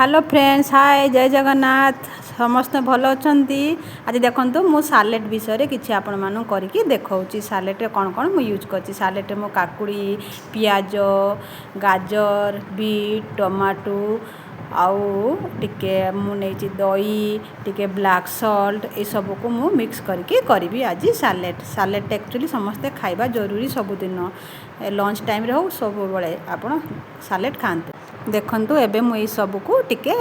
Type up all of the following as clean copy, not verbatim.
Hello friends hi जय जगन्नाथ समस्त भल अच्छी आज देखो मु सालेट विषय किसी आपण मानू करके देखा सालेट कौन कौन मु यूज कर सालेट मु काकुड़ी पियाज गाजर बीट टमाटो आउ टिके मु नहीं दही टिके ब्लैक सॉल्ट ये सब को मु मिक्स करके करी आज सालेट सालेट एक्चुअली समस्ते खाइबा जरूरी सबुदिन लंच टाइम रे हो सब बेले आपण सालेट खाते देखंतु एबे मु ई सब को टिके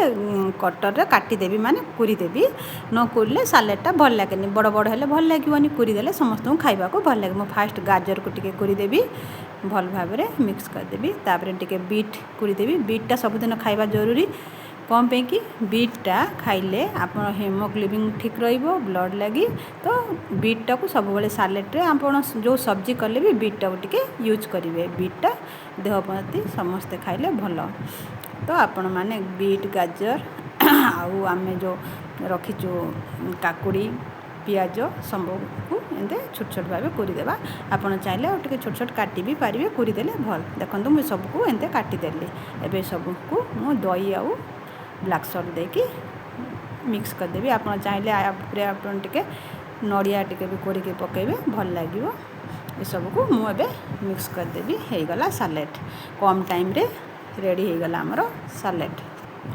कटर रे काटी देबी माने कुरी देबी न कुरले सालेटटा भल लागेनी बड़ बड़ हेले भल लागिवनी कुरी देले समस्त को खाइबा को भल लागे मु फास्ट गाजर को टिके कुरी देबी भल भाबरे मिक्स कर देबी तापरे टिके बीट कुरी देबी बीटटा सबुदिन खाइबा जरूरी कौन पे कि बीटटा खाइले आपण हेमोग्लोबिन ठीक रहिबो ब्लड लगी तो बीटटा को सब बेले सालेट रे आपण जो सब्जी कले भी बीटटा को टिके यूज करिवे बीटटा देह प्रति समस्त खाइले भल तो आपण माने बीट गाजर आउ आमे जो रखीचु काकुड़ी पियाज सब को एंते छोट छोट भाव कुरीदेवा आपड़ चाहिए और टे छोट छोट काटी भी पारे कुरीदेले भल देखो मुझे सबको एंते काटिदेली एवं सबको मु दही आउ ब्लैक सॉल्ट देकी मिक्स करदेवी आप चाहिए आप टे नड़िया टे भी कोरिके पकेबे भल लगे ये सबको मुझे मिक्स करदेवी हो गला सालेट कम टाइम रे रेडी हो गला हमरो सालेट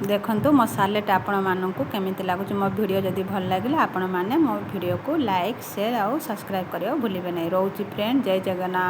देखंतु मो सालेट आपण माननकु केमिति लागुच मो वीडियो जदि भल लागिला आपण माने मो वीडियो को लाइक शेयर और सब्सक्राइब करियो भूलिबे नै रहउची फ्रेंड जय जगन्नाथ।